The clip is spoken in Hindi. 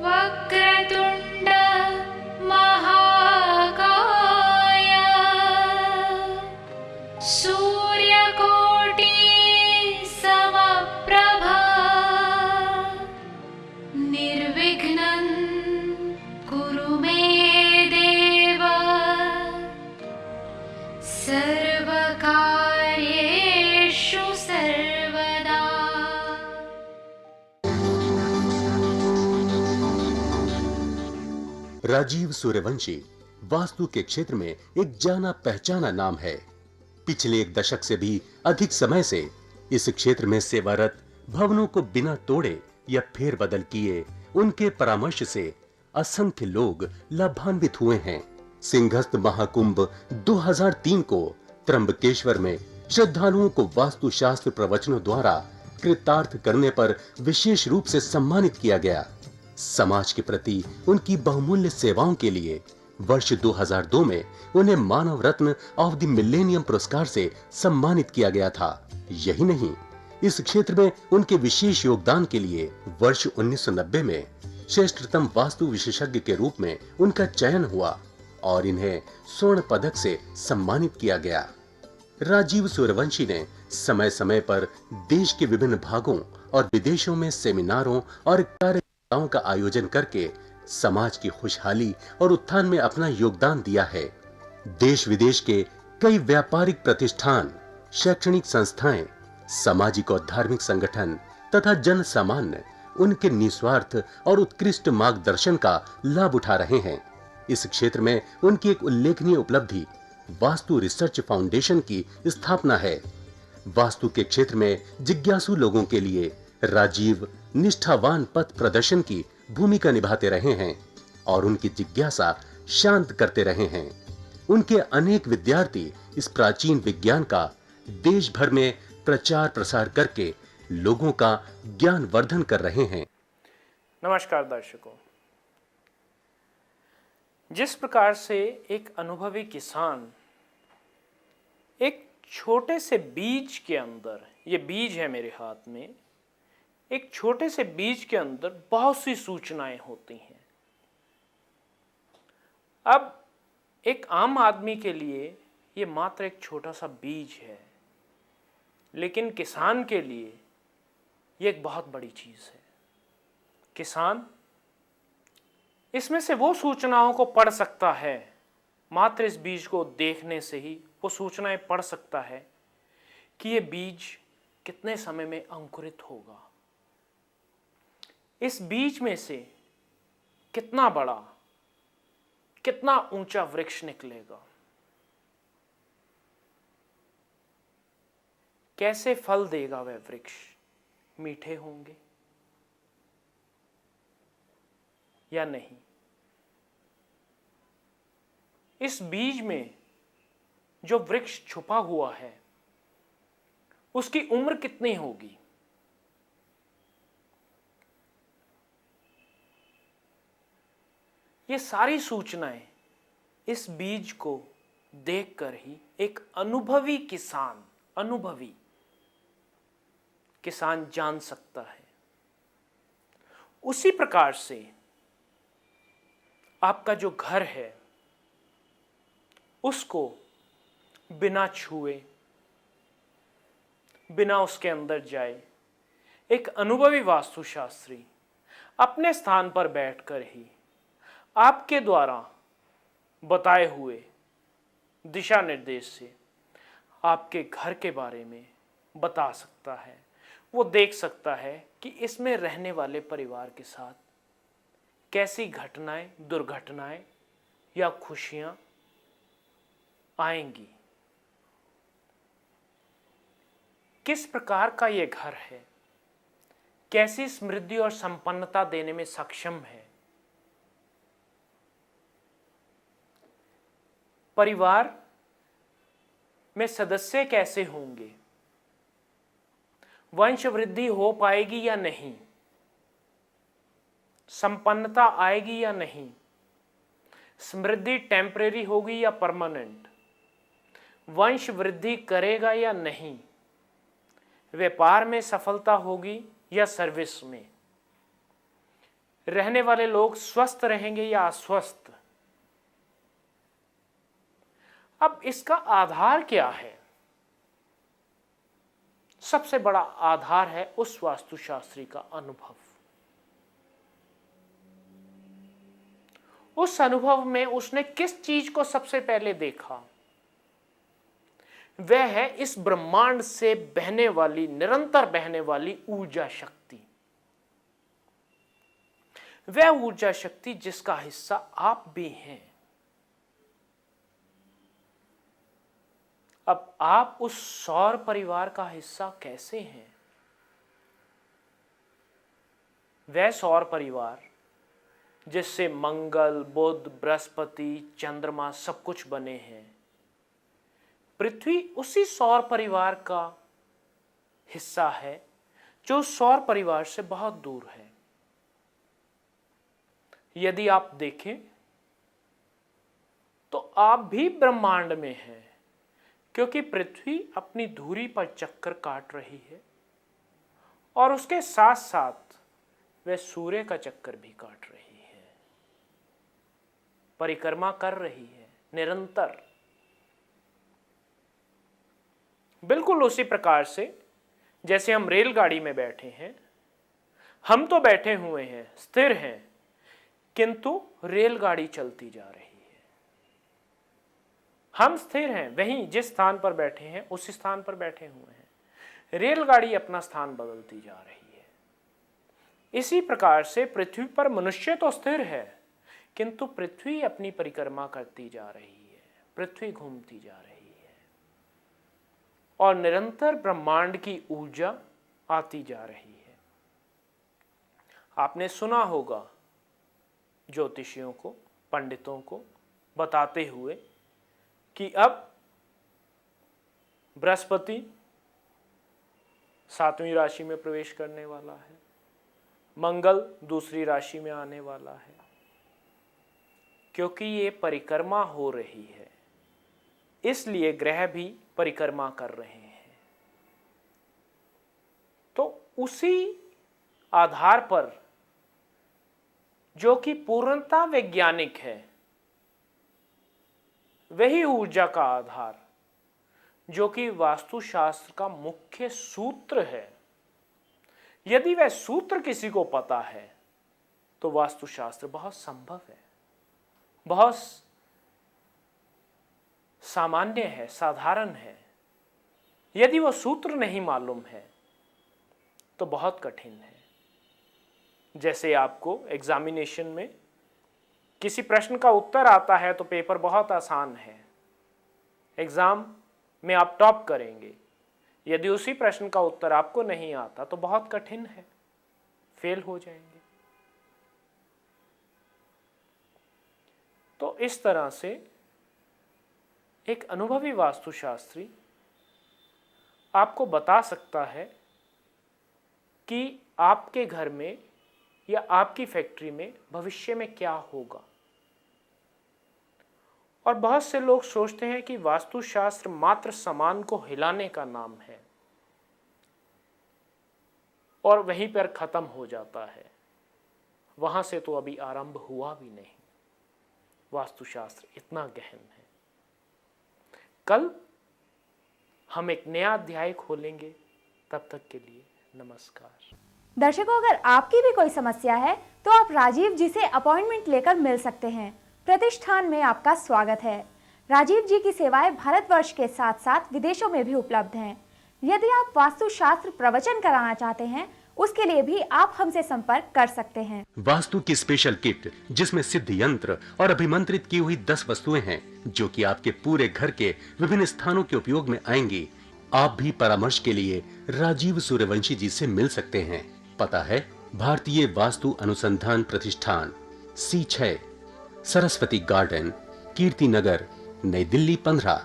वक्रतुण्ड महाकाय सूर्यकोटि समप्रभा निर्विघ्नं कुरु मे देव सर्वकार्येषु सर्वदा। राजीव सूर्यवंशी वास्तु के क्षेत्र में एक जाना पहचाना नाम है। पिछले एक दशक से भी अधिक समय से इस क्षेत्र में सेवारत भवनों को बिना तोड़े या फेरबदल किए उनके परामर्श से असंख्य लोग लाभान्वित हुए हैं। सिंहस्थ महाकुंभ 2003 को त्र्यंबकेश्वर में श्रद्धालुओं को वास्तुशास्त्र प्रवचनों द्वारा कृतार्थ करने पर विशेष रूप से सम्मानित किया गया। समाज के प्रति उनकी बहुमूल्य सेवाओं के लिए वर्ष 2002 में उन्हें मानव रत्न ऑफ द मिलेनियम पुरस्कार से सम्मानित किया गया था। यही नहीं, इस क्षेत्र में उनके विशेष योगदान के लिए वर्ष 1990 में श्रेष्ठतम वास्तु विशेषज्ञ के रूप में उनका चयन हुआ और इन्हें स्वर्ण पदक से सम्मानित किया गया। राजीव सूर्यवंशी ने समय समय पर देश के विभिन्न भागों और विदेशों में सेमिनारों और कार्यक्रमों का आयोजन करके समाज की खुशहाली और उत्थान में अपना योगदान दिया है। देश विदेश के कई व्यापारिक प्रतिष्ठान, शैक्षणिक संस्थाएं, सामाजिक और धार्मिक संगठन तथा जन सामान्य उनके निस्वार्थ और उत्कृष्ट मार्गदर्शन का लाभ उठा रहे हैं। इस क्षेत्र में उनकी एक उल्लेखनीय उपलब्धि वास्तु रिसर्च फाउंडेशन की स्थापना है। वास्तु के क्षेत्र में जिज्ञासु लोगों के लिए राजीव निष्ठावान पथ प्रदर्शन की भूमिका निभाते रहे हैं और उनकी जिज्ञासा शांत करते रहे हैं। उनके अनेक विद्यार्थी इस प्राचीन विज्ञान का देश भर में प्रचार प्रसार करके लोगों का ज्ञान वर्धन कर रहे हैं। नमस्कार दर्शकों, जिस प्रकार से एक अनुभवी किसान एक छोटे से बीज के अंदर, ये बीज है मेरे हाथ में, एक छोटे से बीज के अंदर बहुत सी सूचनाएं होती हैं। अब एक आम आदमी के लिए ये मात्र एक छोटा सा बीज है, लेकिन किसान के लिए ये एक बहुत बड़ी चीज है। किसान इसमें से वो सूचनाओं को पढ़ सकता है, मात्र इस बीज को देखने से ही वो सूचनाएं पढ़ सकता है कि ये बीज कितने समय में अंकुरित होगा, इस बीज में से कितना बड़ा, कितना ऊंचा वृक्ष निकलेगा, कैसे फल देगा वह वृक्ष, मीठे होंगे या नहीं, इस बीज में जो वृक्ष छुपा हुआ है उसकी उम्र कितनी होगी, ये सारी सूचनाएं इस बीज को देखकर ही एक अनुभवी किसान जान सकता है। उसी प्रकार से आपका जो घर है उसको बिना छुए, बिना उसके अंदर जाए एक अनुभवी वास्तुशास्त्री अपने स्थान पर बैठकर ही आपके द्वारा बताए हुए दिशा निर्देश से आपके घर के बारे में बता सकता है। वो देख सकता है कि इसमें रहने वाले परिवार के साथ कैसी घटनाएं, दुर्घटनाएं या खुशियां आएंगी, किस प्रकार का ये घर है, कैसी समृद्धि और संपन्नता देने में सक्षम है, परिवार में सदस्य कैसे होंगे, वंश वृद्धि हो पाएगी या नहीं, संपन्नता आएगी या नहीं, समृद्धि टेम्परेरी होगी या परमानेंट, वंश वृद्धि करेगा या नहीं, व्यापार में सफलता होगी या सर्विस में, रहने वाले लोग स्वस्थ रहेंगे या अस्वस्थ। अब इसका आधार क्या है? सबसे बड़ा आधार है उस वास्तुशास्त्री का अनुभव। उस अनुभव में उसने किस चीज को सबसे पहले देखा? वह है इस ब्रह्मांड से बहने वाली, निरंतर बहने वाली ऊर्जा शक्ति। वह ऊर्जा शक्ति जिसका हिस्सा आप भी हैं। अब आप उस सौर परिवार का हिस्सा कैसे हैं? वह सौर परिवार जिससे मंगल, बुध, बृहस्पति, चंद्रमा सब कुछ बने हैं। पृथ्वी उसी सौर परिवार का हिस्सा है जो सौर परिवार से बहुत दूर है। यदि आप देखें तो आप भी ब्रह्मांड में हैं, क्योंकि पृथ्वी अपनी धुरी पर चक्कर काट रही है और उसके साथ साथ वह सूर्य का चक्कर भी काट रही है, परिक्रमा कर रही है निरंतर। बिल्कुल उसी प्रकार से जैसे हम रेलगाड़ी में बैठे हैं, हम तो बैठे हुए हैं, स्थिर हैं, किंतु रेलगाड़ी चलती जा रही है। हम स्थिर हैं, वहीं जिस स्थान पर बैठे हैं उस स्थान पर बैठे हुए हैं। रेलगाड़ी अपना स्थान बदलती जा रही है। इसी प्रकार से पृथ्वी पर मनुष्य तो स्थिर है, किंतु पृथ्वी अपनी परिक्रमा करती जा रही है, पृथ्वी घूमती जा रही है और निरंतर ब्रह्मांड की ऊर्जा आती जा रही है। आपने सुना होगा ज्योतिषियों को, पंडितों को बताते हुए कि अब बृहस्पति 7वीं राशि में प्रवेश करने वाला है, मंगल दूसरी राशि में आने वाला है, क्योंकि ये परिक्रमा हो रही है, इसलिए ग्रह भी परिक्रमा कर रहे हैं। तो उसी आधार पर, जो कि पूर्णता वैज्ञानिक है, वही ऊर्जा का आधार, जो कि वास्तुशास्त्र का मुख्य सूत्र है। यदि वह सूत्र किसी को पता है तो वास्तुशास्त्र बहुत संभव है, बहुत सामान्य है, साधारण है। यदि वह सूत्र नहीं मालूम है तो बहुत कठिन है। जैसे आपको एग्जामिनेशन में किसी प्रश्न का उत्तर आता है तो पेपर बहुत आसान है, एग्जाम में आप टॉप करेंगे। यदि उसी प्रश्न का उत्तर आपको नहीं आता तो बहुत कठिन है, फेल हो जाएंगे। तो इस तरह से एक अनुभवी वास्तुशास्त्री आपको बता सकता है कि आपके घर में या आपकी फैक्ट्री में भविष्य में क्या होगा। और बहुत से लोग सोचते हैं कि वास्तुशास्त्र मात्र सामान को हिलाने का नाम है और वहीं पर खत्म हो जाता है। वहां से तो अभी आरंभ हुआ भी नहीं। वास्तुशास्त्र इतना गहन है। कल हम एक नया अध्याय खोलेंगे। तब तक के लिए नमस्कार। दर्शकों, अगर आपकी भी कोई समस्या है तो आप राजीव जी से अपॉइंटमेंट लेकर मिल सकते हैं। प्रतिष्ठान में आपका स्वागत है। राजीव जी की सेवाएं भारतवर्ष के साथ साथ विदेशों में भी उपलब्ध हैं। यदि आप वास्तुशास्त्र प्रवचन कराना चाहते हैं, उसके लिए भी आप हमसे संपर्क कर सकते हैं। वास्तु की स्पेशल किट, जिसमें सिद्ध यंत्र और अभिमंत्रित की हुई 10 वस्तुएं हैं, जो कि आपके पूरे घर के विभिन्न स्थानों के उपयोग में आएंगी। आप भी परामर्श के लिए राजीव सूर्यवंशी जी से मिल सकते हैं। पता है भारतीय वास्तु अनुसंधान प्रतिष्ठान, C6, सरस्वती गार्डन, कीर्ति नगर, नई दिल्ली 15।